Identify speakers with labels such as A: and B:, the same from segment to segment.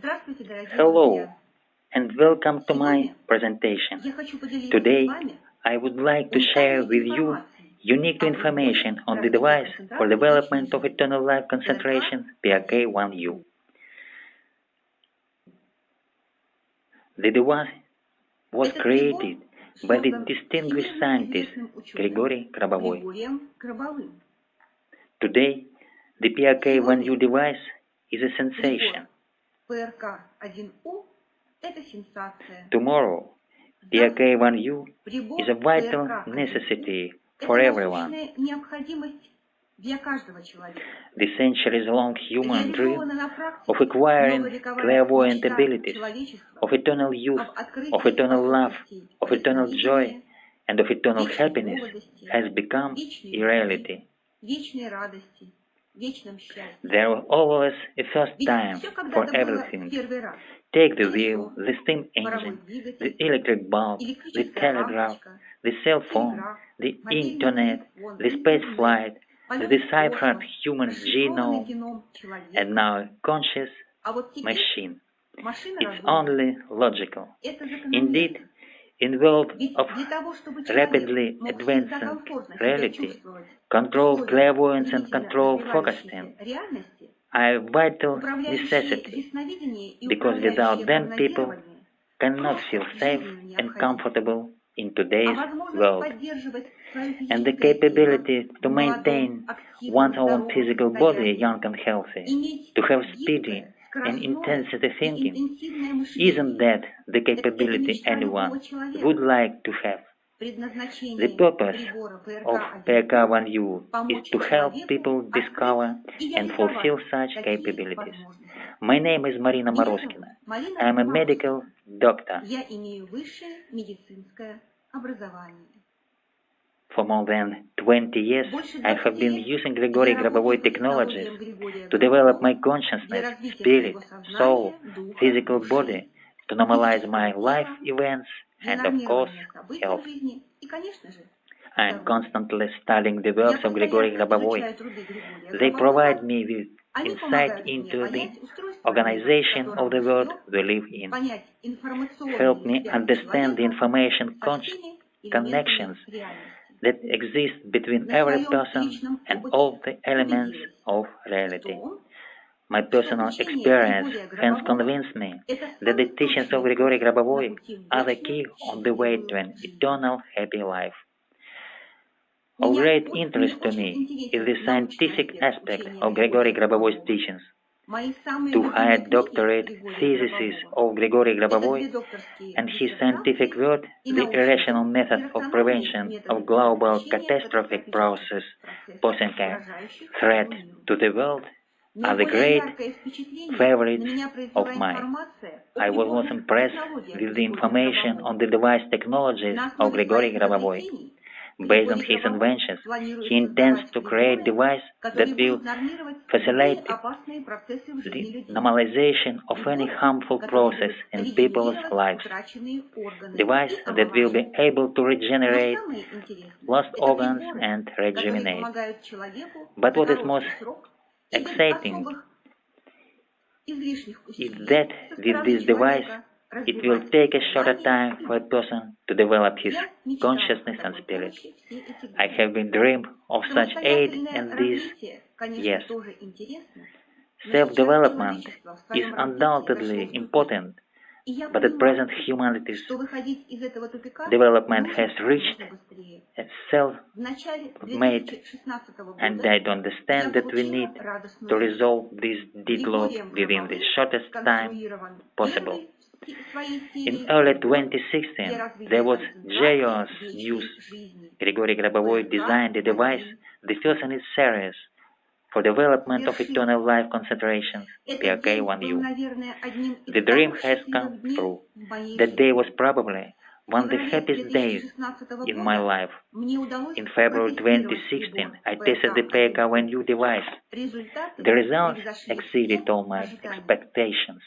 A: Здравствуйте, дорогие
B: Hello
A: друзья!
B: and welcome to my
A: Сегодня
B: presentation.
A: я хочу поделиться
B: Today
A: с вами
B: I would like to share
A: уникальной
B: with you
A: информацией
B: unique
A: о приборе
B: information on the
A: продления
B: device for
A: концентрации вечной
B: development of
A: жизни
B: eternal life concentration PRK-1U.
A: PRK-1U.
B: The device was
A: Этот прибор
B: created by the
A: создан
B: distinguished
A: всемирно
B: scientist
A: известным ученым
B: Григорий Гробовой.
A: Григорием Гробовым.
B: Today, the PRK-1U device is a sensation.
A: Прибор PRK-1U – это сенсация.
B: Tomorrow, PRK-1U
A: Прибор
B: is a vital
A: PRK-1U
B: necessity
A: – это
B: for everyone.
A: насущная необходимость для каждого человека.
B: The centuries-long human dream
A: Реализована на практике
B: of acquiring
A: многовековая
B: clairvoyant
A: мечта
B: abilities,
A: человечества
B: of eternal youth,
A: об открытии
B: of eternal love,
A: способностей
B: of eternal joy,
A: ясновидения,
B: and of eternal
A: вечной
B: happiness
A: молодости,
B: has become
A: вечной
B: a
A: любви,
B: reality.
A: вечной радости, вечном счастье.
B: There was always a first
A: Ведь
B: time
A: все
B: for
A: когда-то было в
B: everything.
A: первый раз.
B: Take the
A: Колесо,
B: wheel, the steam
A: паровой
B: engine, the
A: двигатель,
B: electric bulb, the
A: электрическая
B: telegraph,
A: лампочка,
B: the cell phone,
A: телеграф,
B: the
A: мобильный
B: internet,
A: телефон,
B: the space
A: интернет,
B: flight, the
A: полет в
B: deciphered
A: космос,
B: human
A: расшифрованный
B: genome,
A: геном человека.
B: and now a conscious
A: А вот теперь
B: machine.
A: машина
B: It's
A: разумная.
B: only logical.
A: Это
B: Indeed,
A: закономерно.
B: in world
A: Ведь
B: of
A: для того, чтобы
B: rapidly
A: человек мог всегда
B: advancing
A: комфортно себя
B: reality,
A: чувствовать
B: control
A: в условиях
B: clairvoyance and
A: стремительно
B: control
A: развивающейся
B: focusing
A: реальности,
B: are a vital
A: управляющие
B: necessity,
A: ясновидение и
B: because
A: управляющие
B: without them people
A: прогнозирование
B: cannot feel
A: просто
B: safe
A: жизненно
B: and
A: необходимы.
B: comfortable in
A: А
B: today's
A: возможность
B: world.
A: поддерживать свое
B: And the
A: физическое тело
B: capability to
A: в
B: maintain
A: молодом, активном,
B: one's own
A: здоровом
B: physical body
A: состоянии,
B: young and healthy,
A: иметь
B: to have speedy
A: гибкое,
B: and
A: скоростное
B: intensity
A: и
B: thinking,
A: интенсивное
B: isn't
A: мышление.
B: that the
A: Это
B: capability
A: мечта любого
B: anyone
A: человека.
B: would like to have? The
A: Предназначение
B: purpose
A: прибора
B: of
A: PRK-1U
B: PRK-1U is
A: помочь
B: to help
A: человеку
B: people discover
A: открыть и
B: and fulfill
A: реализовать
B: such
A: такие
B: capabilities.
A: возможности.
B: My name is Marina
A: Меня
B: Moroskina.
A: зовут Марина
B: I am a
A: Мороскина.
B: medical doctor.
A: Я имею высшее медицинское образование.
B: For more than 20 years,
A: Больше
B: I have
A: 20
B: been
A: лет
B: using
A: я
B: Grigori
A: работаю
B: Grabovoi
A: по
B: technologies
A: технологиям Григория
B: to develop my
A: Гробового для
B: consciousness,
A: развития
B: spirit,
A: своего
B: soul,
A: сознания, духа,
B: physical
A: души,
B: body, to normalize my
A: физического
B: life
A: тела,
B: events,
A: для
B: and of course,
A: нормирования событий
B: health.
A: в жизни и, конечно же,
B: I am
A: здоровья.
B: constantly studying the
A: Я
B: works of Grigori
A: постоянно
B: Grabovoi.
A: изучаю труды Григория
B: They provide
A: Гробового.
B: me with
A: Они
B: insight
A: помогают мне
B: into the
A: понять устройство мира, в
B: organization
A: котором
B: of the
A: мы
B: world
A: живем,
B: we live in,
A: понять
B: help
A: информационные
B: me
A: связи
B: understand the
A: человека
B: information
A: со всеми
B: connections
A: элементами реальности.
B: that exist between
A: На
B: every
A: своем
B: person
A: личном
B: and
A: опыте
B: all the elements
A: убедилась
B: of
A: в
B: reality.
A: том,
B: My
A: что
B: personal
A: учение
B: experience
A: Григория
B: hence
A: Гробового
B: convinced me
A: – это
B: that the
A: самый
B: teachings of
A: точный
B: Grigori
A: путь на
B: Grabovoi
A: пути в
B: are the
A: вечную,
B: key on the way to
A: счастливую
B: an
A: жизнь.
B: eternal happy life. Of
A: Меня
B: great
A: мне
B: interest to
A: очень
B: me is
A: интересен
B: the
A: научный
B: scientific
A: аспект
B: aspect
A: учения
B: of
A: Григория
B: Grigori Grabovoi's
A: Гробового.
B: teachings.
A: Мои самые
B: Two
A: любимые
B: higher
A: книги
B: doctorate
A: Григория
B: theses
A: Гробового
B: of Grigori
A: – это
B: Grabovoi
A: две докторские
B: and his scientific
A: диссертации
B: work,
A: и
B: The
A: научный
B: Irrational
A: труд
B: Method of
A: «Иррациональные
B: Prevention
A: методы
B: of Global
A: предотвращения
B: Catastrophic Process
A: катастрофических
B: posing
A: процессов,
B: a
A: угрожающих
B: threat
A: всему миру».
B: to the world are the
A: Наиболее
B: great
A: яркое впечатление на
B: favorites
A: меня произвела
B: of mine.
A: информация о
B: I was most
A: приборных
B: impressed
A: технологиях
B: with the
A: Григория
B: information on
A: Гробового.
B: the device technologies
A: На
B: of
A: основе
B: Grigori
A: своих
B: Grabovoi.
A: изобретений
B: Based on
A: Григорий
B: his
A: Гробовой
B: inventions,
A: планирует
B: he intends
A: создавать
B: to create
A: приборы,
B: devices
A: которые
B: that will
A: будут нормировать любые
B: facilitate
A: опасные процессы в жизни
B: the
A: людей.
B: normalization of any
A: Приборы,
B: harmful
A: которые
B: process
A: будут
B: in people's
A: регенерировать
B: lives.
A: утраченные органы
B: Device
A: и
B: that will be
A: омолаживать.
B: able to
A: Но
B: regenerate
A: самое интересное –
B: lost
A: это
B: organs
A: приборы,
B: and
A: которые
B: rejuvenate.
A: помогают человеку
B: But
A: за
B: what is most
A: короткий срок и без
B: exciting
A: особых излишних
B: is
A: усилий
B: that
A: со
B: with
A: стороны
B: this device,
A: человека
B: it will
A: развивать
B: take a shorter
A: знания
B: time
A: и
B: for a
A: дух.
B: person to develop his
A: Я мечтала о
B: consciousness and
A: такой
B: spirit.
A: помощи все эти
B: I
A: годы.
B: have been dreamed of such aid
A: Самостоятельное
B: in these
A: развитие, конечно,
B: years.
A: тоже интересно, но сейчас
B: Self-development
A: человечество в
B: is
A: своем развитии
B: undoubtedly
A: вошло в тупик.
B: important,
A: И я
B: but at
A: понимаю,
B: present humanity's
A: что выходить из этого тупика
B: development
A: нужно
B: has
A: как
B: reached
A: можно быстрее.
B: a self
A: В начале
B: made,
A: 2016
B: and
A: года
B: I do
A: я
B: understand that we need
A: получила радостную
B: to
A: весть.
B: resolve this deadlock
A: Григорием
B: within the
A: Гробовым
B: shortest time
A: сконструирован
B: possible.
A: первый в своей
B: In
A: серии
B: early
A: прибор
B: 2016,
A: для
B: there
A: развития
B: was
A: концентрации
B: Geo's
A: вечной
B: news.
A: жизни.
B: Grigori Grabovoi designed a device, the first in its series, for development of eternal life concentrations,
A: Этот день был,
B: PRK-1U.
A: наверное, одним из
B: The dream
A: самых
B: has
A: счастливых
B: come
A: дней
B: true.
A: в моей
B: That day
A: жизни.
B: was probably
A: В
B: one of the
A: феврале
B: happiest days
A: 2016
B: in my
A: года
B: life.
A: мне удалось
B: In February
A: протестировать
B: 2016,
A: прибор
B: I tested the
A: PRK-1U.
B: PRK-1U device.
A: Результаты
B: The results
A: превзошли
B: exceeded
A: все
B: all my
A: ожидания.
B: expectations.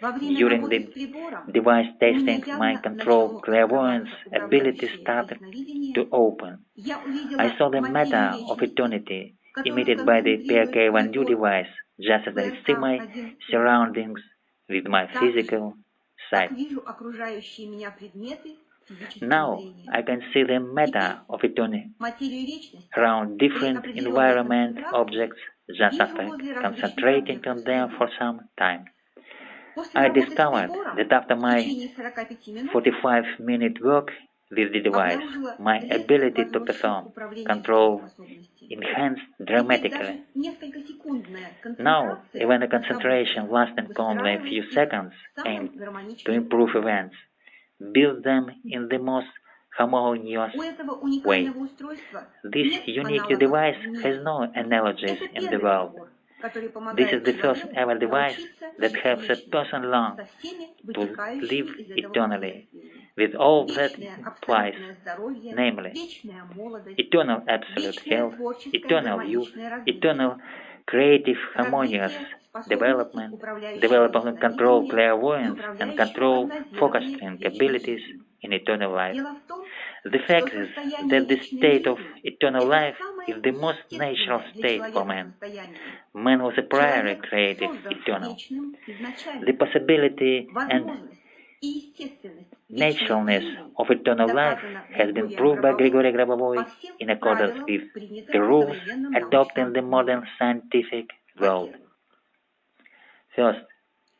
A: Во время
B: During
A: работы
B: the
A: с прибором
B: device
A: у меня
B: testing, my
A: явно
B: control
A: начало
B: clairvoyance
A: открываться
B: ability
A: управляющее
B: started
A: ясновидение.
B: to open.
A: Я увидела
B: I saw the matter
A: материю
B: of
A: вечности,
B: eternity
A: которую
B: emitted by the
A: концентрирует
B: PRK-1U
A: прибор
B: device, just as I see my
A: PRK-1U.
B: surroundings with my
A: Так же,
B: physical
A: как
B: sight.
A: вижу окружающие меня предметы физическим
B: Now
A: зрением.
B: I can see the matter of eternity
A: Материю личности
B: around
A: при
B: different
A: определенной
B: environment
A: концентрации
B: objects just
A: вижу
B: after
A: возле различных
B: concentrating
A: объектов
B: on them
A: среды.
B: for some time.
A: После
B: I
A: работы с
B: discovered
A: прибором
B: that after
A: в
B: my
A: течение 45 минут
B: 45-minute work with the device,
A: обнаружила
B: my
A: резко
B: ability to
A: возросшие
B: perform
A: управленческие
B: control
A: способности.
B: enhanced
A: Теперь
B: dramatically.
A: даже несколько секундная
B: Now,
A: концентрация
B: even a
A: на
B: concentration
A: событиях
B: lasting only a few
A: выстраивает их
B: seconds
A: самым
B: aimed to
A: гармоничным
B: improve
A: образом.
B: events, build them in the most harmonious
A: У этого
B: way.
A: уникального устройства
B: This
A: нет
B: unique
A: аналогов
B: device
A: в мире.
B: has no analogies
A: Это
B: in the
A: первый
B: world.
A: прибор, который
B: This is
A: помогает
B: the first
A: человеку
B: ever device
A: научиться
B: that
A: жить
B: helps a
A: вечно
B: person learn
A: со всеми
B: to
A: вытекающими
B: live
A: из этого
B: eternally
A: последствиями.
B: with all that
A: Вечное
B: implies,
A: абсолютное здоровье,
B: namely
A: вечная молодость,
B: eternal absolute
A: вечное
B: health,
A: творческое
B: eternal youth,
A: гармоничное развитие,
B: eternal creative harmonious
A: развитие способностей,
B: development,
A: управляющего
B: development control
A: ясновидением и
B: clairvoyance, and
A: управляющего
B: control
A: прогнозированием
B: focusing
A: вечной
B: abilities
A: жизни.
B: in eternal life.
A: Дело в том,
B: The
A: что
B: fact is
A: состояние
B: that the
A: вечной
B: state of
A: жизни –
B: eternal
A: это
B: life
A: самое
B: is the most natural
A: естественное для
B: state for
A: человека
B: man.
A: состояние.
B: Man was a priori
A: Человек
B: created
A: создан
B: eternal.
A: вечным изначально.
B: The possibility and
A: Возможность и естественность вечной
B: naturalness
A: жизни
B: of eternal life
A: доказана
B: has been
A: Григорием
B: proved by Grigory
A: Гробовым
B: Grabovoi
A: по всем
B: in accordance
A: правилам,
B: with
A: принятым
B: the
A: в
B: rules
A: современном
B: adopted in the
A: научном
B: modern
A: мире.
B: scientific world.
A: Во-первых,
B: First,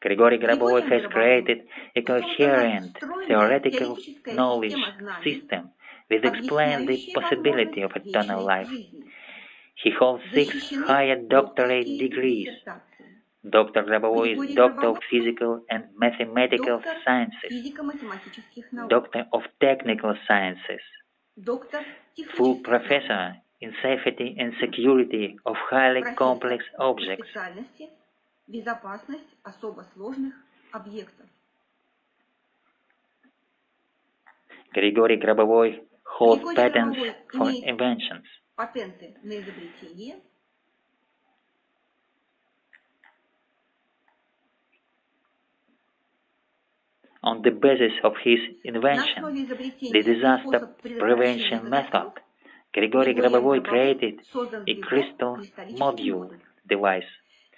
B: Grigory Grabovoi
A: Григорием
B: has
A: Гробовым
B: created a
A: создана
B: coherent
A: стройная
B: theoretical
A: теоретическая
B: knowledge
A: система знаний,
B: system which explains the
A: объясняющая
B: possibility of
A: возможность
B: eternal
A: вечной
B: life.
A: жизни.
B: He holds 6
A: Защищены
B: higher doctorate
A: докторские
B: degrees.
A: диссертации.
B: Dr. Grabovoi is
A: Григорий
B: Doctor of
A: Гробовой
B: Physical and Mathematical
A: доктор
B: Sciences,
A: физико-математических наук,
B: Doctor of Technical Sciences,
A: доктор
B: full
A: технических наук,
B: professor in safety and security of highly complex
A: профессор по
B: objects,
A: специальности безопасность особо сложных объектов.
B: Grigory Grabovoi holds
A: Григорий
B: patents
A: Гробовой
B: for
A: имеет
B: inventions.
A: патенты на изобретение,
B: On the basis of his
A: на
B: invention,
A: основе
B: the
A: изобретения и
B: disaster
A: способ предотвращения
B: prevention method,
A: катастроф,
B: Grigory Grabovoi created
A: создан
B: a
A: прибор
B: crystal
A: кристаллический
B: module
A: модуль.
B: device.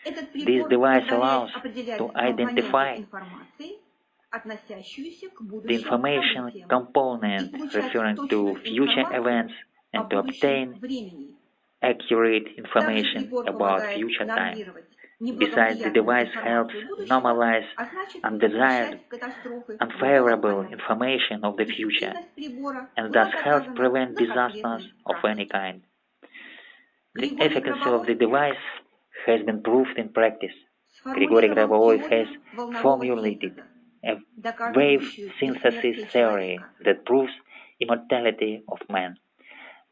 A: Этот
B: This
A: прибор
B: device
A: позволяет
B: allows
A: определять
B: to
A: компоненты
B: identify
A: информации, относящуюся к
B: the
A: будущим
B: information
A: событиям, и
B: component
A: получать
B: referring to
A: точную
B: future
A: информацию
B: events
A: о
B: and to
A: будущем
B: obtain
A: времени.
B: accurate
A: Также
B: information
A: прибор
B: about
A: помогает
B: future time.
A: нормировать
B: Besides, the
A: неблагоприятную
B: device helps
A: информацию будущего,
B: normalize
A: а значит
B: undesired,
A: предотвращать катастрофы
B: unfavorable
A: порядка.
B: information of the future,
A: Эффективность прибора
B: and
A: была
B: thus helps
A: доказана
B: prevent
A: на
B: disasters
A: конкретной
B: of any
A: практике.
B: kind. The
A: Григорий
B: efficacy of the
A: Гробовой
B: device has been proved in practice. Grigory
A: сформулировал
B: Grabovoi has
A: теорию волнового
B: formulated
A: синтеза,
B: a wave
A: доказывающую
B: synthesis
A: бессмертие
B: theory
A: человека.
B: that proves immortality of man.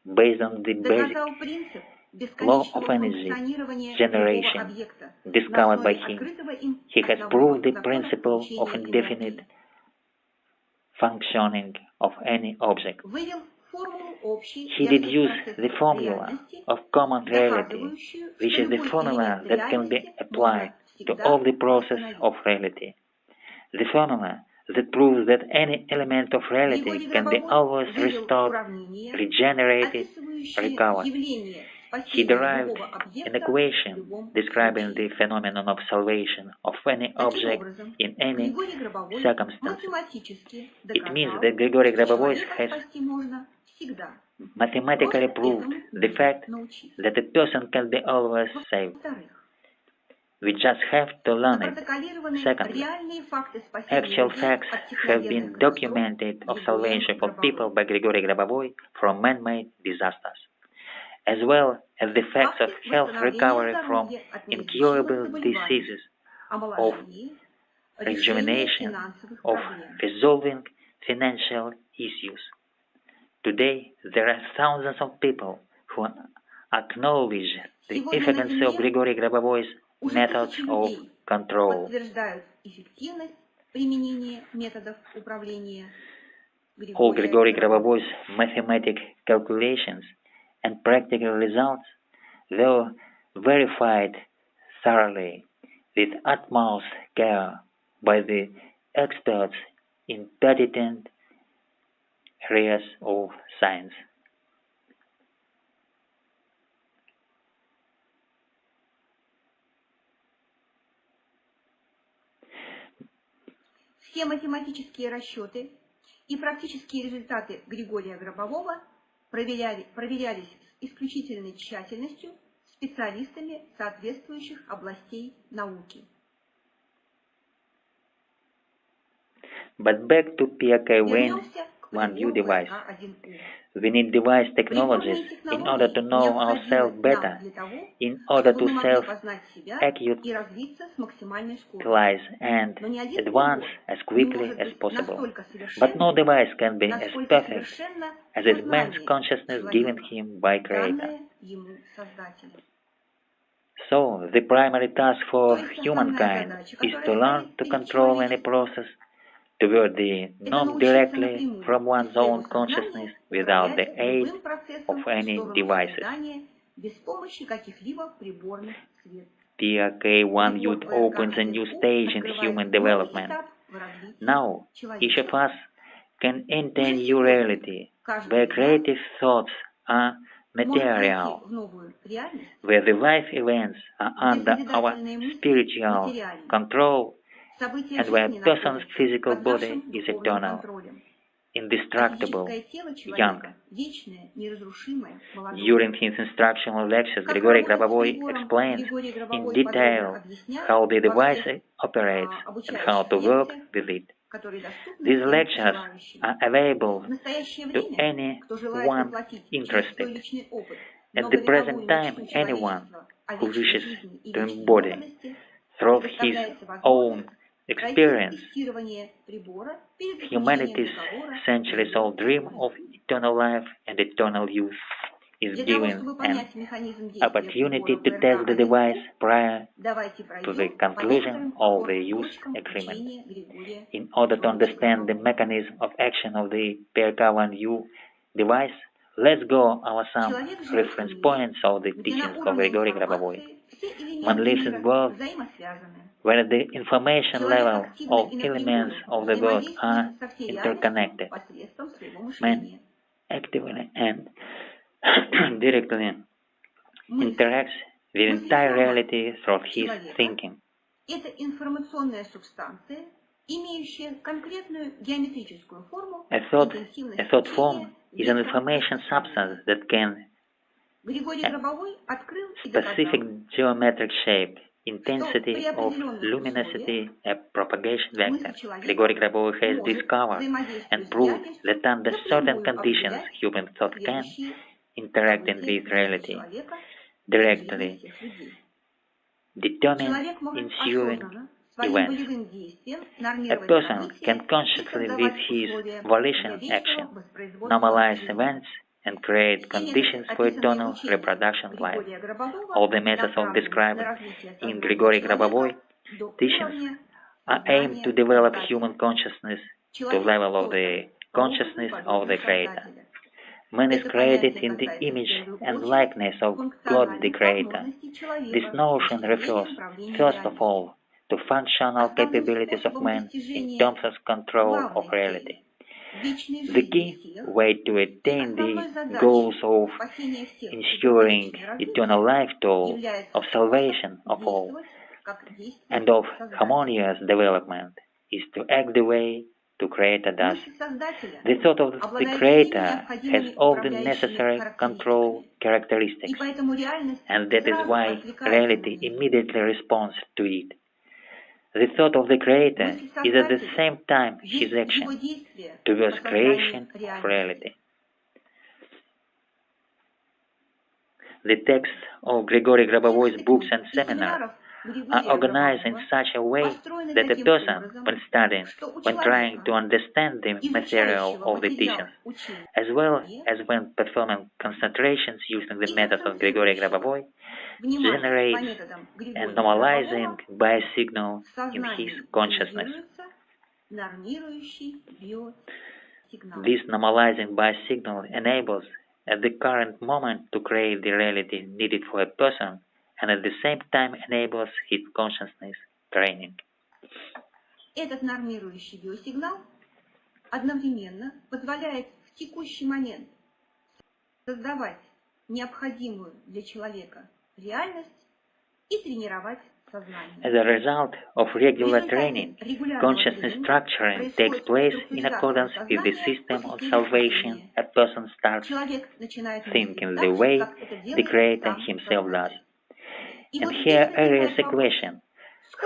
B: Based on the basic
A: Доказал принцип
B: law
A: бесконечного
B: of energy
A: функционирования любого
B: generation
A: объекта на
B: discovered by
A: основе
B: him,
A: открытого им
B: he has
A: основного
B: proved the
A: закона
B: principle of
A: получения
B: indefinite
A: энергии.
B: functioning of any object.
A: Вывел формулу общей
B: He
A: для всех
B: deduced the
A: процессов
B: formula
A: реальности,
B: of common reality,
A: доказывающую,
B: which
A: что
B: is the
A: любой
B: formula
A: элемент
B: that can be
A: реальности
B: applied
A: можно
B: to
A: всегда
B: all the process
A: восстановить.
B: of reality. The formula that proves that any element of reality
A: Григорий
B: can be
A: Гробовой
B: always
A: вывел
B: restored,
A: уравнение,
B: regenerated,
A: описывающее
B: recovered.
A: явление
B: He
A: спасения
B: derived
A: любого
B: an
A: объекта в
B: equation
A: любом
B: describing
A: случае.
B: the phenomenon of salvation of any
A: Таким
B: object
A: образом,
B: in any
A: Григорий Гробовой
B: circumstances.
A: математически
B: It means
A: доказал,
B: that Grigory
A: что
B: Grabovoi
A: человека
B: has
A: спасти можно всегда.
B: mathematically
A: Просто
B: proved
A: этому
B: the
A: нужно
B: fact
A: научиться.
B: that a person can be always saved.
A: Во-вторых,
B: We just have to learn it.
A: запротоколированы
B: Secondly,
A: реальные факты спасения
B: actual
A: людей
B: facts
A: от
B: have
A: техногенных
B: been
A: катастроф
B: documented of
A: Григорием
B: salvation for people
A: Гробовым.
B: by Grigory Grabovoi from man-made disasters, as well as the facts of
A: Факты
B: health
A: восстановления
B: recovery from
A: здоровья от
B: incurable
A: неизлечимых заболеваний,
B: diseases,
A: омоложений, решения
B: rejuvenation,
A: финансовых
B: of
A: проблем.
B: resolving financial issues. Today, there are thousands of people who acknowledge the
A: Сегодня на
B: efficacy of
A: Земле
B: Grigory Grabovoi's
A: уже
B: methods
A: тысячи
B: of
A: людей
B: control.
A: подтверждают эффективность применения методов управления
B: All Grigory
A: Григория
B: Grabovo's mathematic calculations and practical results were verified thoroughly with utmost care by the experts in pertinent areas of science.
A: Все математические расчеты и практические результаты Григория Гробового проверялись с исключительной тщательностью специалистами соответствующих областей науки.
B: But back to PRK-1U
A: Вернемся к прибору
B: device.
A: PRK-1U.
B: We need device technologies
A: Приборные
B: in order to
A: технологии
B: know
A: необходимы
B: ourselves better,
A: нам для того,
B: in order
A: чтобы
B: to
A: мы могли познать себя
B: self-actualize
A: и развиться с максимальной скоростью.
B: and
A: Но ни один
B: advance
A: прибор
B: as
A: не
B: quickly
A: может
B: as
A: быть
B: possible.
A: настолько
B: But no
A: совершенным,
B: device can be as
A: насколько
B: perfect
A: совершенно
B: as a man's
A: сознание
B: consciousness given
A: человека,
B: him by Creator.
A: данное ему Создателем.
B: So, the primary task
A: То
B: for
A: есть основная
B: humankind
A: задача,
B: is
A: которая
B: to learn
A: стоит
B: to
A: перед
B: control any
A: человечеством,
B: process toward the
A: это
B: not
A: научиться
B: directly
A: напрямую
B: from
A: из
B: one's
A: своего
B: own consciousness
A: сознания
B: without the
A: управлять
B: aid
A: любым
B: of
A: процессом в
B: any
A: сторону
B: devices.
A: созидания без помощи каких-либо приборных средств.
B: PRK-1U
A: Прибор
B: opens a new
A: PRK-1U
B: stage in
A: открывает
B: human
A: новый
B: development.
A: этап в развитии
B: Now, each of
A: человечества.
B: us can enter
A: Уже
B: new
A: сегодня
B: reality,
A: каждый
B: where
A: из нас
B: creative thoughts are
A: может пройти
B: material,
A: в новую реальность,
B: where the life events are
A: где
B: under our
A: созидательные мысли
B: spiritual
A: материальны,
B: control,
A: события
B: and where
A: жизни
B: a person's
A: находятся
B: physical
A: под
B: body
A: нашим
B: is
A: духовным
B: eternal,
A: контролем, а
B: indestructible,
A: физическое тело
B: young.
A: человека вечное, неразрушимое, молодое.
B: During his instructional lectures,
A: Как
B: Grigory
A: работать с
B: Grabovoi
A: прибором,
B: explains
A: Григорий
B: in
A: Гробовой подробно
B: detail
A: объясняет
B: how the
A: во
B: device
A: всех
B: operates and how
A: обучающих
B: to work
A: лекциях,
B: with it.
A: которые доступны
B: These
A: всем
B: lectures
A: желающим.
B: are available
A: В настоящее
B: to
A: время, кто желает
B: anyone
A: воплотить через свой
B: interested.
A: личный опыт
B: At the
A: многовековую
B: present time,
A: мечту
B: anyone
A: человечества о
B: who
A: вечной
B: wishes
A: жизни и
B: to
A: вечной
B: embody
A: молодости
B: through his
A: предоставляется
B: own
A: возможность пройти
B: experience
A: тестирование прибора перед заключением
B: humanity's
A: договора на
B: centuries-old
A: ее
B: dream of
A: пользу.
B: eternal life and eternal youth is
A: Для того,
B: given
A: чтобы
B: an
A: понять механизм действия
B: opportunity
A: прибора
B: to test the device
A: PRK-1U,
B: prior
A: давайте
B: to the
A: пройдем по
B: conclusion
A: некоторым
B: of the
A: опорным
B: use
A: точкам
B: agreement.
A: учения Григория
B: In order to
A: Петровича
B: understand the
A: Гробового.
B: mechanism of action of the PRK-1U device, let's go over some
A: Человек живет в
B: reference
A: мире,
B: points of the
A: где на
B: teachings of
A: уровне
B: Grigory Grabovoi.
A: информации все
B: One
A: элементы
B: lives in
A: мира
B: world
A: взаимосвязаны.
B: where the information
A: Человек
B: level
A: активно
B: of
A: и
B: elements
A: напрямую
B: of the world are
A: взаимодействует со всей реальностью
B: interconnected.
A: посредством своего
B: Man
A: мышления.
B: actively and directly
A: Мысль,
B: interacts with entire
A: мыслеформа
B: reality through his
A: человека
B: thinking.
A: – это информационная субстанция, имеющая конкретную геометрическую форму,
B: A
A: интенсивность
B: thought
A: течения,
B: form is an
A: вектор
B: information substance
A: распространения.
B: that can
A: Григорий Гробовой открыл и
B: specific
A: доказал,
B: geometric shape,
A: что
B: intensity
A: при
B: of
A: определенных
B: luminosity,
A: условиях
B: a propagation
A: мысль
B: vector.
A: человека
B: Grigory Grabovoi has
A: может,
B: discovered
A: взаимодействуя
B: and
A: с
B: proved
A: реальностью,
B: that under certain
A: напрямую
B: conditions
A: определять
B: human thought can
A: следующие
B: interact in
A: события
B: with
A: в жизни
B: reality
A: человека и в жизни
B: directly,
A: всех людей.
B: determine
A: Человек может
B: ensuing
A: осознанно своим
B: events.
A: волевым действием
B: A
A: нормировать
B: person
A: события
B: can
A: и
B: consciously, with
A: создавать
B: his
A: условия для
B: volition
A: вечного
B: action,
A: воспроизводства
B: normalize
A: жизни.
B: events and create
A: Все методы,
B: conditions for
A: описанные в
B: eternal
A: учении
B: reproduction of life.
A: Григория Гробового,
B: All the methods of
A: направлены
B: described
A: на развитие
B: in
A: сознания
B: Grigory Grabovoi
A: человека до
B: teachings
A: уровня
B: are aimed to
A: сознания
B: develop
A: Создателя.
B: human consciousness to
A: Человек
B: level of
A: создан
B: the
A: по образу и
B: consciousness of
A: подобию
B: the Creator.
A: Создателя.
B: Man is
A: Это
B: created
A: понятие
B: in the
A: касается в
B: image
A: первую
B: and
A: очередь
B: likeness of God the
A: функциональных
B: Creator.
A: возможностей
B: This
A: человека
B: notion
A: с точки
B: refers,
A: зрения управления
B: first of
A: реальностью.
B: all, to functional
A: Основным
B: capabilities of
A: способом
B: man in
A: достижения
B: terms of control of
A: главной
B: reality.
A: цели вечной
B: The
A: жизни
B: key
A: всех
B: way to
A: и
B: attain
A: основной
B: the goals
A: задачей
B: of
A: спасения всех и
B: ensuring
A: гармоничного
B: eternal
A: развития
B: life to
A: является
B: of salvation of all
A: действовать как
B: and
A: действует
B: of
A: Создатель.
B: harmonious development is to act the way the Creator does.
A: Мысль Создателя
B: The thought of the
A: обладает всеми
B: Creator has
A: необходимыми
B: all the
A: управляющими
B: necessary control
A: характеристиками,
B: characteristics,
A: и поэтому реальность
B: and that is
A: сразу
B: why
A: откликается на
B: reality
A: нее.
B: immediately responds to it. The thought of the Creator
A: Мысль
B: is at the
A: Создателя
B: same time his
A: есть его
B: action
A: действие
B: towards
A: по
B: creation
A: созданию
B: of
A: реальности.
B: reality. The texts of Grigory Grabovoi's books and seminars are organized in such a way that a person, when studying, when trying to understand the material of the teachings, as well as when performing concentrations using the methods of Grigory Grabovoi, generates and normalizing by a signal in his consciousness. This normalizing by signal enables at the current moment to create the reality needed for a person and at the same time enables his consciousness training.
A: Этот нормирующий биосигнал одновременно позволяет в текущий момент создавать необходимую для человека реальность и тренировать сознания.
B: As a result of
A: В
B: regular
A: результате
B: training,
A: регулярного
B: consciousness
A: тренинга
B: structuring takes place in
A: структуризация
B: accordance with the
A: сознания
B: system
A: по
B: of
A: системе
B: salvation.
A: спасения.
B: A person starts
A: Человек начинает
B: thinking
A: мыслить
B: the
A: так же,
B: way
A: как это
B: the
A: делает
B: Creator
A: сам
B: himself does.
A: Создатель. И
B: And
A: вот
B: here
A: здесь
B: arises
A: возникает
B: a
A: вопрос,
B: question.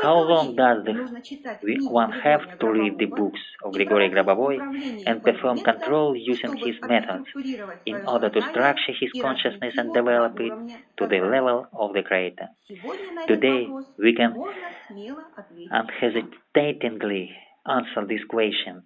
B: How
A: сколько
B: long does
A: времени нужно читать книги
B: one have
A: Григория
B: to read the
A: Гробового
B: books of
A: и
B: Grigory
A: проводить
B: Grabovoi
A: управление
B: and
A: по его
B: perform
A: методам,
B: control using
A: чтобы
B: his methods
A: отструктурировать
B: in
A: свое
B: order to
A: сознание
B: structure his
A: и
B: consciousness
A: развить
B: and
A: его до
B: develop it
A: уровня
B: to the
A: сознания?
B: level of the Creator?
A: Сегодня на этот
B: Today
A: вопрос
B: we can
A: можно смело ответить да.
B: unhesitatingly answer this question,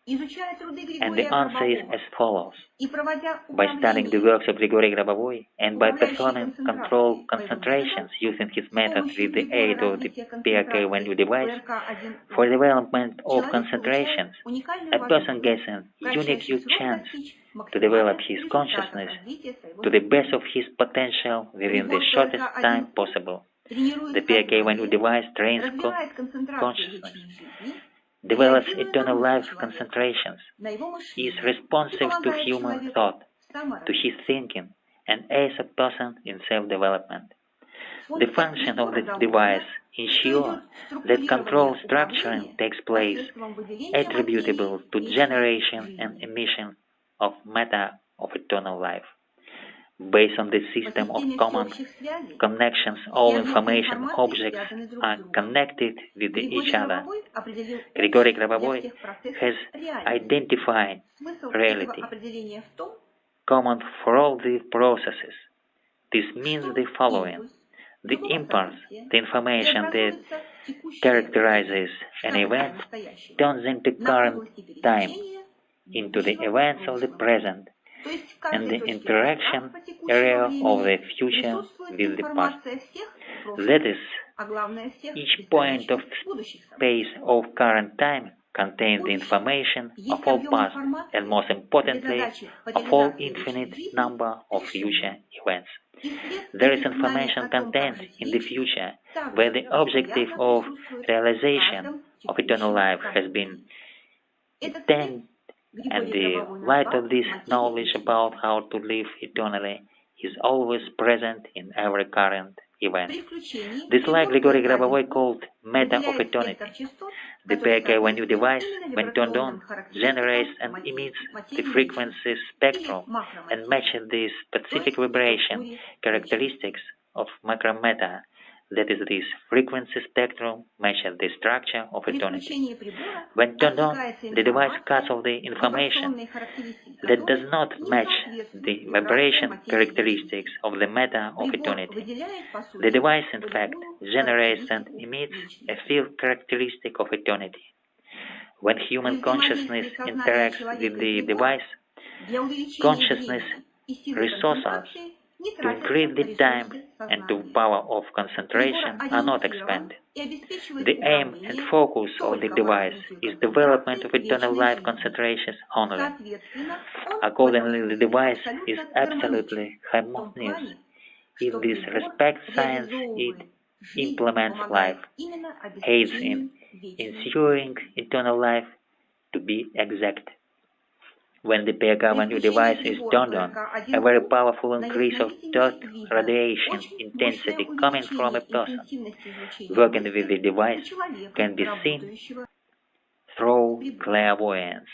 A: Изучая труды
B: and
A: Григория
B: the answer is
A: Гробового
B: as follows.
A: и проводя
B: By studying the
A: управление,
B: works of Grigory Grabovoi and by
A: управляющей
B: performing control
A: концентрацией по его методам,
B: concentrations using his
A: с
B: method
A: помощью
B: with the
A: прибора
B: aid of the
A: развития
B: PRK-1U
A: концентрации
B: device
A: PRK-1U,
B: for development of
A: человек получает
B: concentrations,
A: уникальную
B: a person
A: возможность
B: gets a
A: в кратчайший
B: unique
A: срок
B: chance
A: достичь
B: to develop
A: максимальных
B: his
A: результатов
B: consciousness
A: развития своего
B: to the best
A: сознания.
B: of his potential within the
A: Прибор
B: shortest time
A: PRK-1U
B: possible.
A: тренирует
B: The PRK-1U
A: сознание,
B: device trains
A: развивает концентрацию
B: consciousness,
A: вечной жизни,
B: develops
A: реагирует на
B: eternal
A: мысли
B: life
A: человека,
B: concentrations,
A: на его
B: is
A: мышление и
B: responsive to
A: помогает
B: human
A: человеку
B: thought, to his
A: саморазвиться.
B: thinking, and aids a person in self-development. The
A: Функция
B: function of
A: прибора
B: the
A: домота
B: device ensure that control structuring takes place
A: посредством выделения
B: attributable
A: материи
B: to
A: вечной
B: generation and
A: жизни.
B: emission of matter of eternal life. Based on the
A: По
B: system of
A: системе
B: common
A: всеобщих связей
B: connections,
A: все
B: all
A: объекты
B: information
A: информации
B: objects
A: связаны друг с
B: are
A: другом.
B: connected with
A: Григорий
B: each other.
A: Гробовой определил
B: Grigory
A: общий для
B: Grabovoi
A: всех процессов
B: has
A: реальность.
B: identified
A: Смысл этого
B: reality,
A: определения в том,
B: common for all the processes. This means
A: что
B: the following.
A: импульс
B: The
A: любого
B: impulse,
A: события
B: the information that
A: преобразуется в текущее
B: characterizes
A: время,
B: an
A: в
B: event,
A: настоящее,
B: turns into
A: на
B: current
A: области
B: time,
A: пересечения
B: into the
A: будущего
B: events
A: с
B: of the
A: прошлым.
B: present,
A: То есть в
B: and
A: каждой
B: the
A: точке
B: interaction
A: пространства
B: area
A: текущего
B: of the
A: времени
B: future
A: присутствует
B: with the past.
A: информация всех
B: That
A: прошлых,
B: is,
A: а главное всех
B: each point of
A: предстоящих будущих событий.
B: space of current time contains the
A: Будущее
B: information
A: есть
B: of all
A: объем
B: past,
A: информации
B: and most
A: для
B: importantly,
A: задачи
B: of all
A: реализации вечной
B: infinite
A: жизни
B: number of future
A: решения.
B: events.
A: И вслед
B: There is
A: этих знаний
B: information
A: о том, как
B: contained
A: жить
B: in the
A: вечно,
B: future,
A: также
B: where the objective
A: постоянно
B: of
A: присутствует в
B: realization
A: каждом
B: of eternal
A: текущем
B: life has
A: событии.
B: been
A: Этот
B: attained,
A: свет
B: and
A: Григорий
B: the
A: Гробовой
B: light
A: назвал
B: of this
A: материей
B: knowledge
A: вечной.
B: about how to live eternally is always present in every current event.
A: При включении
B: This light
A: прибор
B: Grigory Grabovoi
A: PRK-1U
B: called matter of
A: выделяет
B: eternity.
A: спектр частот,
B: The
A: который
B: PRK-1U
A: соответствует
B: device,
A: именно
B: when turned
A: вибрационным
B: on,
A: характеристикам
B: generates and emits the
A: материи
B: frequency
A: вечной или
B: spectrum and
A: макроматерии,
B: matches the
A: то
B: specific
A: есть
B: vibration
A: структуре вечности.
B: characteristics of macromatter. That is, this frequency spectrum matches the structure of
A: При
B: eternity.
A: включении прибора
B: When turned on,
A: отсекается
B: the device cuts
A: информация,
B: off the information
A: вибрационные характеристики
B: that
A: которой
B: does not
A: не
B: match
A: соответствуют
B: the
A: вибрациям
B: vibration
A: материи
B: characteristics
A: вечности.
B: of the matter of
A: Прибор
B: eternity.
A: выделяет, по сути,
B: The device, in fact,
A: полевую
B: generates and
A: характеристику
B: emits a
A: вечности.
B: field characteristic of eternity. When
A: При
B: human consciousness
A: взаимодействии сознания
B: interacts
A: человека
B: with
A: и
B: the
A: прибора
B: device,
A: для увеличения
B: consciousness
A: времени и силы
B: resources
A: концентрации не
B: to
A: тратятся
B: increase the time
A: ресурсы
B: and to
A: сознания.
B: power of
A: Прибор
B: concentration are not
A: ориентирован
B: expanded.
A: и обеспечивает
B: The aim and
A: управление
B: focus of the
A: только
B: device
A: развитию
B: is development
A: концентрации
B: of eternal
A: вечной
B: life
A: жизни.
B: concentrations only.
A: Соответственно, он в этом
B: Accordingly, the
A: смысле
B: device is
A: абсолютно гармоничен
B: absolutely
A: в том
B: harmonious.
A: плане,
B: In
A: что
B: this
A: прибор
B: respect, science it
A: реализовывает жизнь,
B: implements
A: помогает
B: life,
A: именно
B: aids
A: обеспечению
B: in
A: вечной
B: ensuring
A: жизни.
B: eternal life to be exact. When the
A: При
B: PRK-1U
A: включении
B: device is
A: прибора
B: turned on, a very
A: PRK-1U
B: powerful
A: на
B: increase of
A: ясновидении
B: thought
A: видно
B: radiation
A: очень
B: intensity
A: мощное
B: coming from a
A: увеличение
B: person
A: интенсивности излучения
B: working with
A: мысли
B: the device
A: у человека,
B: can be seen
A: работающего
B: through
A: прибором.
B: clairvoyance.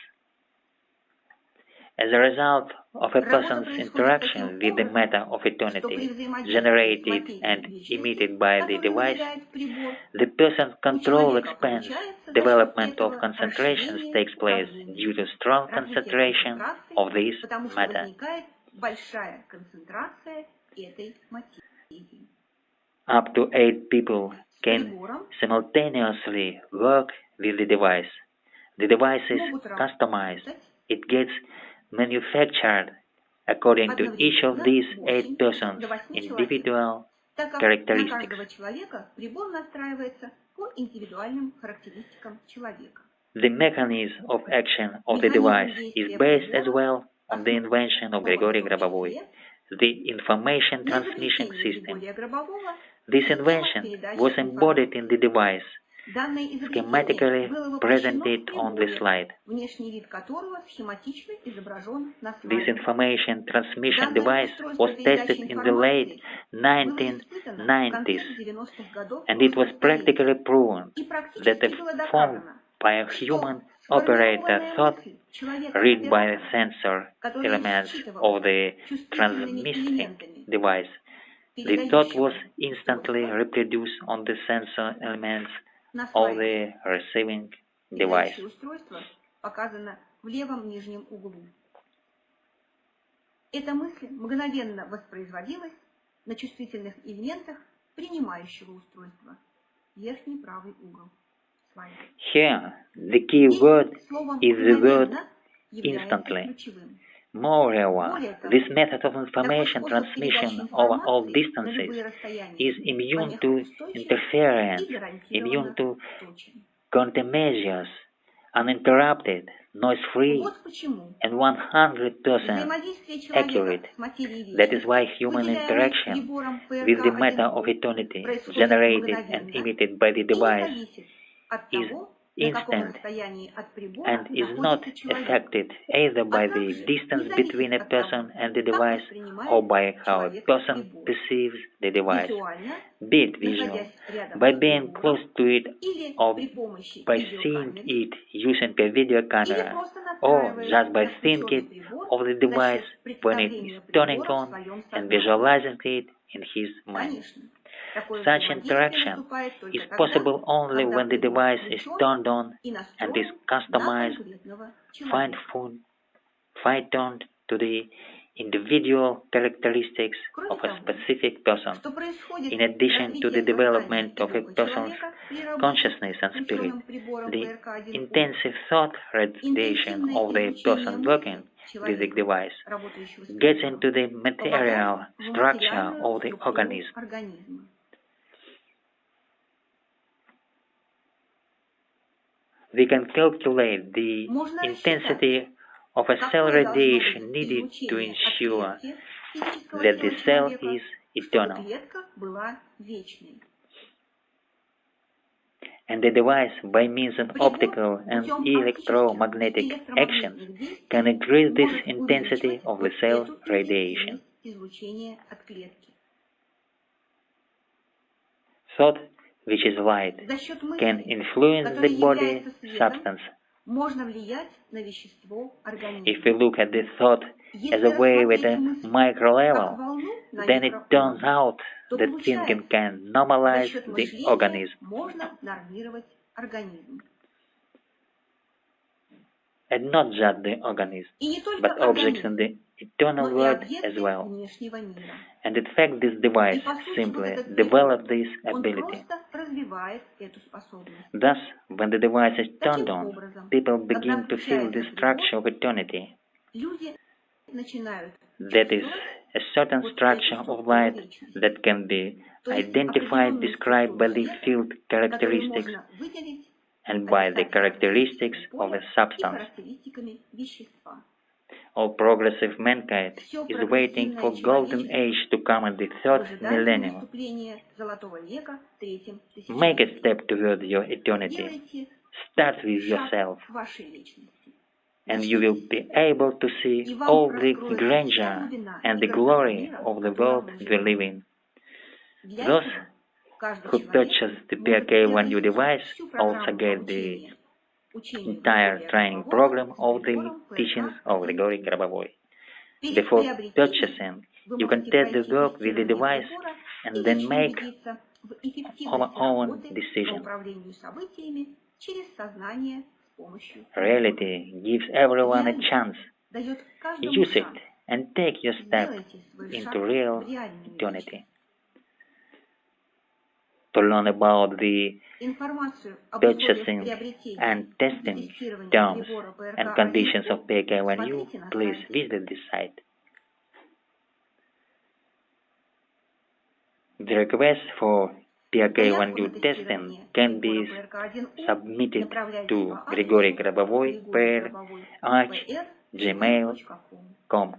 B: As a result of a
A: Работа
B: person's
A: происходит
B: interaction
A: таким
B: with the
A: образом,
B: matter of
A: что при
B: eternity
A: взаимодействии с
B: generated
A: материей
B: and
A: вечности,
B: emitted by the
A: которую
B: device,
A: выделяет прибор,
B: the person's
A: у
B: control
A: человека
B: expands.
A: получается за счет
B: Development of
A: этого
B: concentrations
A: расширение
B: takes place
A: управления,
B: due to strong
A: развитие
B: concentration
A: концентрации,
B: of this
A: потому что
B: matter.
A: возникает большая концентрация этой материи.
B: Up to 8 people
A: С
B: can
A: прибором
B: simultaneously work with the device. The device is
A: могут
B: customized.
A: работать
B: It gets manufactured according to each of
A: одновременно
B: these
A: 8
B: 8 persons'
A: до 8 человек,
B: individual
A: так как на
B: characteristics.
A: каждого человека прибор настраивается по индивидуальным характеристикам человека.
B: The mechanism of action of the device is based as well on the invention of Grigory Grabovoi, the information
A: На
B: transmission
A: изобретении
B: system.
A: Григория Гробового
B: This
A: система
B: invention
A: передачи
B: was embodied in the
A: информации.
B: device,
A: Данное изобретение
B: schematically
A: было воплощено в
B: presented on the
A: приборе,
B: slide.
A: внешний вид которого схематично изображен на
B: This
A: слайде.
B: information transmission
A: Данное
B: device
A: устройство
B: was tested
A: передачи
B: in the late 1990s,
A: 90-х годов
B: and it was
A: прошлого столетия.
B: practically proven
A: И
B: that a
A: практически было
B: phone
A: доказано,
B: by a
A: что
B: human operator
A: сформированная
B: thought
A: мысль человека
B: read by the
A: оператора,
B: sensor
A: которая
B: elements
A: считывалась
B: of the
A: чувствительными
B: transmitting
A: элементами
B: device, the thought was
A: передающего
B: instantly
A: устройства
B: reproduced on the sensor elements
A: на
B: of
A: слайде.
B: the receiving device.
A: Передающее устройство показано в левом нижнем углу. Эта мысль мгновенно воспроизводилась на чувствительных элементах принимающего устройства. Верхний правый угол слайда.
B: Here, the key word
A: Словом
B: is the word
A: «мгновенно» является
B: instantly.
A: ключевым.
B: Moreover, this method of information
A: Такой способ
B: transmission
A: передачи
B: over all
A: информации на
B: distances
A: любые расстояния
B: is immune to
A: помехоустойчив
B: interference,
A: и
B: immune
A: гарантированно
B: to
A: точен.
B: countermeasures, uninterrupted, noise-free,
A: Вот почему
B: and 100%
A: взаимодействие человека
B: accurate.
A: с материей
B: That is why
A: вечности,
B: human
A: выделяемой
B: interaction
A: прибором
B: with the matter of
A: PRK-1U,
B: eternity
A: происходит
B: generated and
A: мгновенно
B: emitted by the
A: и не
B: device
A: зависит от
B: is
A: того, на каком
B: instant
A: расстоянии от прибора
B: and is not
A: находится человек,
B: affected either by
A: а
B: the
A: также
B: distance
A: не
B: between a
A: зависит от того,
B: person and the
A: как
B: device
A: воспринимает
B: or by how a
A: человек
B: person
A: прибор.
B: perceives the device,
A: Визуально,
B: be it visual,
A: находясь рядом
B: by
A: с
B: being
A: прибором,
B: close to it
A: или
B: or
A: при помощи
B: by seeing
A: видеокамеры,
B: it using a video
A: или
B: camera,
A: просто
B: or
A: настраиваясь
B: just by
A: на
B: seeing
A: включенный
B: it
A: прибор
B: of the
A: за
B: device
A: счет
B: when it is
A: представления
B: turning
A: прибора в
B: on
A: своем
B: and
A: сознании.
B: visualizing it in his mind.
A: Конечно, такое
B: Such
A: взаимодействие
B: interaction
A: наступает только
B: is
A: тогда,
B: possible only
A: когда
B: when the
A: прибор
B: device is
A: включен
B: turned on
A: и
B: and is
A: настроен на
B: customized,
A: конкретного человека.
B: fine-tuned to the individual characteristics
A: Кроме
B: of a
A: того,
B: specific person.
A: что происходит
B: In addition to the
A: развитие сознания
B: development
A: и
B: of a
A: духа
B: person's
A: человека при работе
B: consciousness
A: с
B: and spirit,
A: включенным прибором
B: the
A: PRK-1U,
B: intensive thought radiation
A: интенсивное
B: of the
A: изучение
B: person working
A: мысли
B: with the
A: человека,
B: device
A: работающего с
B: gets
A: прибором,
B: into the material
A: попадает в
B: structure
A: материальную
B: of the
A: структуру
B: organism.
A: организма.
B: We can calculate the
A: Можно
B: intensity of a cell
A: какое должно
B: radiation
A: быть
B: needed to
A: излучение от
B: ensure
A: клетки физического
B: that the
A: тела
B: cell
A: человека,
B: is
A: чтобы
B: eternal,
A: клетка была вечной.
B: and the device, by means of optical and
A: Путем
B: electromagnetic
A: оптических и
B: actions,
A: электромагнитных действий
B: can increase this
A: может
B: intensity
A: увеличивать
B: of the
A: вот
B: cell
A: эту
B: radiation.
A: интенсивность излучения от клетки.
B: Thought, which is light,
A: За счет
B: can
A: мысли,
B: influence
A: которая
B: the body
A: является светом,
B: substance.
A: можно влиять на вещество
B: If we
A: организма.
B: look at the thought as a
A: Если
B: wave at a
A: рассмотреть мысль
B: micro
A: как
B: level,
A: волну на
B: then it turns
A: микроуровне,
B: out
A: то
B: that thinking
A: получается,
B: can
A: за
B: normalize
A: счет
B: the
A: мышления
B: organism.
A: можно нормировать организм.
B: And not just the organism,
A: И не только
B: but objects in
A: организм,
B: the eternal
A: но и
B: world as
A: объекты
B: well.
A: внешнего мира.
B: And in fact, this device
A: И по сути вот
B: simply
A: этот
B: developed
A: прибор,
B: this
A: он
B: ability.
A: просто развивает эту способность.
B: Thus, when the device is turned
A: Таким
B: on,
A: образом,
B: people
A: когда
B: begin to feel the
A: включается
B: structure
A: прибор,
B: of eternity.
A: люди начинают
B: That is,
A: чувствовать
B: a certain
A: вот эту
B: structure of
A: структуру
B: light
A: вечности.
B: that can be
A: То есть
B: identified,
A: определенную
B: described by
A: структуру
B: the
A: света,
B: field
A: которую
B: characteristics
A: можно выделить
B: and by the
A: описать
B: characteristics
A: характеристиками
B: of a
A: поля и
B: substance.
A: характеристиками вещества.
B: All progressive mankind
A: Все
B: is waiting for
A: прогрессивное
B: golden
A: человечество
B: age to come in the
A: в
B: third
A: ожидании
B: millennium.
A: наступления Золотого века в третьем
B: Make a
A: тысячелетии.
B: step toward your eternity.
A: Делайте
B: Start with
A: шаг
B: yourself,
A: к вашей вечности.
B: and you will be able to see
A: И вам
B: all the
A: раскроется вся
B: grandeur
A: глубина
B: and
A: и
B: the
A: красота
B: glory
A: мира,
B: of
A: в
B: the
A: котором
B: world
A: мы
B: we
A: живем.
B: live in.
A: Для
B: Those
A: этого каждый
B: who
A: человек
B: purchase the
A: может
B: PRK-1U
A: приобрести
B: device
A: всю
B: also
A: программу
B: get the
A: обучения учению
B: entire
A: Григория
B: training
A: Гробового
B: program
A: с
B: of the
A: прибором
B: teachings of
A: PRK-1U.
B: Grigory Grabovoy.
A: Перед
B: Before
A: приобретением
B: purchasing,
A: вы
B: you can
A: можете
B: test the
A: пройти
B: work with the
A: тестирование
B: device
A: прибора и
B: and then
A: лично
B: make
A: убедиться в
B: our
A: эффективности
B: own
A: работы по
B: decision.
A: управлению событиями через сознание с помощью прибора.
B: Reality gives everyone a
A: Реальность
B: chance.
A: дает каждому
B: Use it
A: шанс.
B: and take your step
A: Сделайте свой шаг
B: into
A: в
B: real
A: реальную
B: eternity.
A: вечность.
B: To learn about the
A: Информацию об условиях
B: purchasing
A: приобретения
B: and
A: и
B: testing
A: тестирования
B: terms
A: прибора
B: and conditions of
A: PRK-1U
B: PRK-1U,
A: смотрите на
B: please
A: сайте.
B: visit this site. The request for PRK-1U testing can be submitted to Grigory Grabovoy per gmail.com.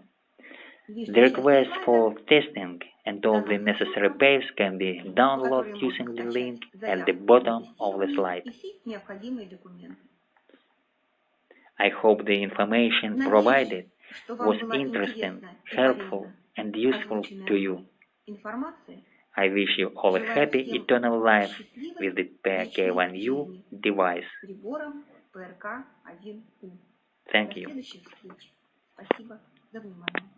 B: The request for testing and all the necessary papers can be downloaded using the link at the bottom of the slide. I hope the information provided was interesting, helpful, and useful to you.
A: информации.
B: I wish you all a happy eternal life with the PRK-1U device.
A: С прибором PRK-1U.
B: Thank
A: До
B: you.
A: следующих встреч. Спасибо за внимание.